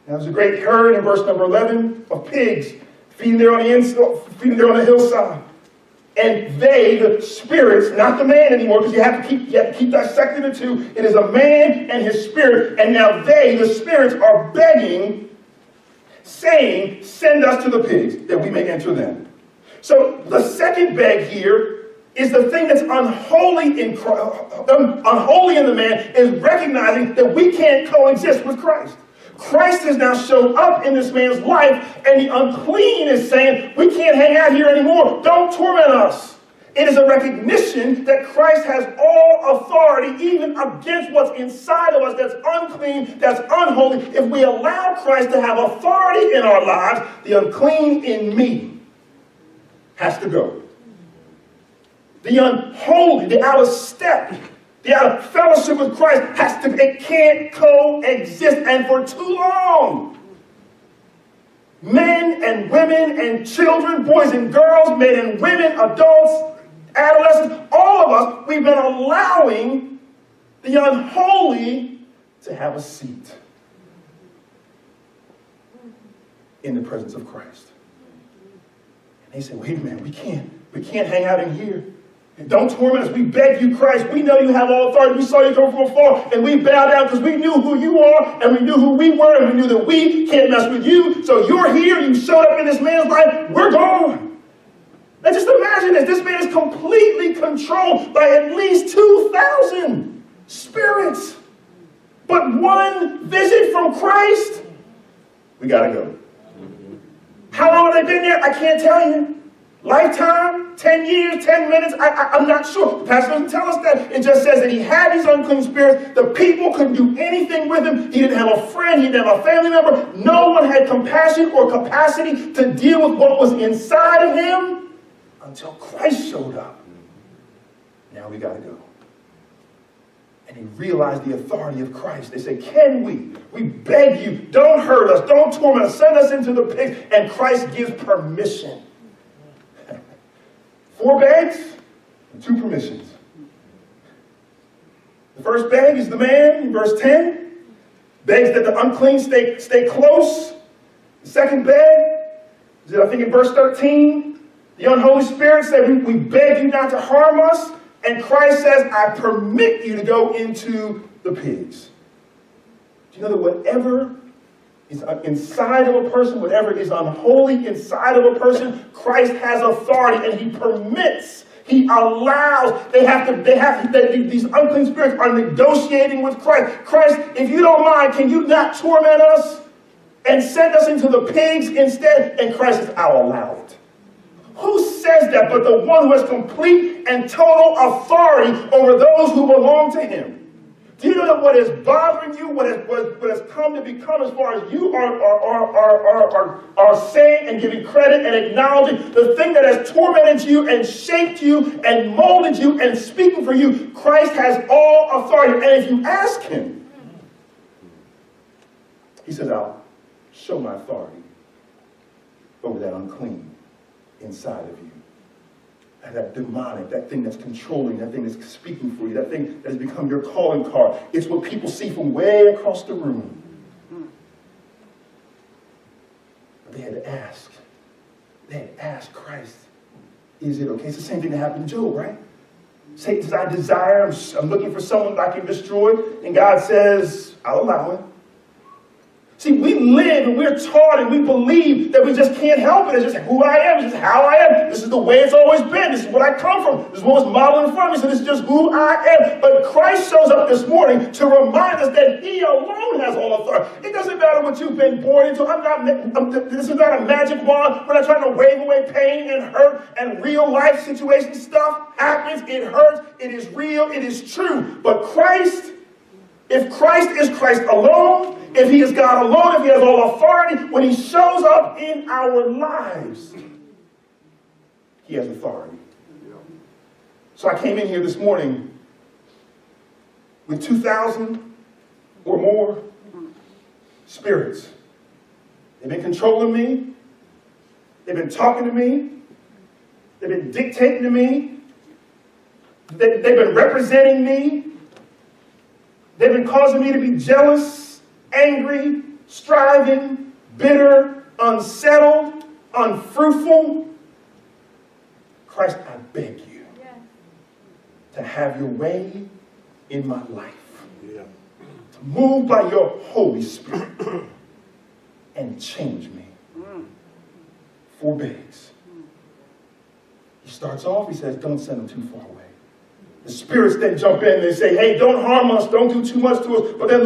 Now, there's a great herd in verse number 11 of pigs feeding there on the hillside. And they, the spirits, not the man anymore, because you have to keep dissecting the two. It is a man and his spirit, and now they, the spirits, are begging, saying, "Send us to the pigs, that we may enter them." So the second beg here is the thing that's unholy in the man, is recognizing that we can't coexist with Christ. Christ has now shown up in this man's life, and the unclean is saying, "We can't hang out here anymore. Don't torment us." It is a recognition that Christ has all authority, even against what's inside of us that's unclean, that's unholy. If we allow Christ to have authority in our lives, the unclean in me has to go. The unholy, the out of step, the out of fellowship with Christ it can't coexist. And for too long, men and women and children, boys and girls, men and women, adults, adolescents, all of us, we've been allowing the unholy to have a seat in the presence of Christ. And they say, "Wait a minute, we can't hang out in here. Don't torment us. We beg you, Christ. We know you have all authority. We saw you come from afar, and we bow down because we knew who you are, and we knew who we were, and we knew that we can't mess with you. So you're here. You showed up in this man's life. We're gone." Now just imagine this. This man is completely controlled by at least 2,000 spirits. But one visit from Christ, we got to go. How long have they been there? I can't tell you. Lifetime? 10 years? 10 minutes? I'm not sure. The pastor doesn't tell us that. It just says that he had these unclean spirits. The people couldn't do anything with him. He didn't have a friend. He didn't have a family member. No one had compassion or capacity to deal with what was inside of him until Christ showed up. Now we got to go. And he realized the authority of Christ. They say, "Can we? We beg you, don't hurt us, don't torment us, send us into the pigs." And Christ gives permission. 4 begs and 2 permissions. The first beg is the man, in verse 10, begs that the unclean stay close. The second beg is, I think in verse 13, the unholy spirit said, we beg you not to harm us. And Christ says, "I permit you to go into the pigs." Do you know that whatever is inside of a person, whatever is unholy inside of a person, Christ has authority, and he permits, he allows. These unclean spirits are negotiating with Christ. "Christ, if you don't mind, can you not torment us and send us into the pigs instead?" And Christ says, "I'll allow it." Who says that but the one who has complete and total authority over those who belong to him? Do you know that what is bothering you, what has come to become, as far as you are saying and giving credit and acknowledging, the thing that has tormented you and shaped you and molded you and speaking for you, Christ has all authority. And if you ask him, he says, "I'll show my authority over that unclean inside of you. That demonic, that thing that's controlling, that thing that's speaking for you, that thing that has become your calling card." It's what people see from way across the room. But they had to ask. They had asked Christ, "Is it okay?" It's the same thing that happened to Job, right? Satan says, "I desire, I'm looking for someone I can destroy." And God says, "I'll allow it." See, we live and we're taught and we believe that we just can't help it. It's just who I am. It's just how I am. This is the way it's always been. This is what I come from. This is what was modeled in front of me. So this is just who I am. But Christ shows up this morning to remind us that he alone has all authority. It doesn't matter what you've been born into. This is not a magic wand. We're not trying to wave away pain and hurt and real life situation stuff happens. It hurts. It is real. It is true. But Christ, if Christ is Christ alone, if he is God alone, if he has all authority, when he shows up in our lives, he has authority. So I came in here this morning with 2,000 or more spirits. They've been controlling me. They've been talking to me. They've been dictating to me. They've been representing me. They've been causing me to be jealous, angry, striving, bitter, unsettled, unfruitful, Christ, I beg you to have your way in my life. To move by your Holy Spirit and change me. 4 begs. He starts off, he says, don't send them too far away. The spirits then jump in and they say, hey, don't harm us, don't do too much to us. But then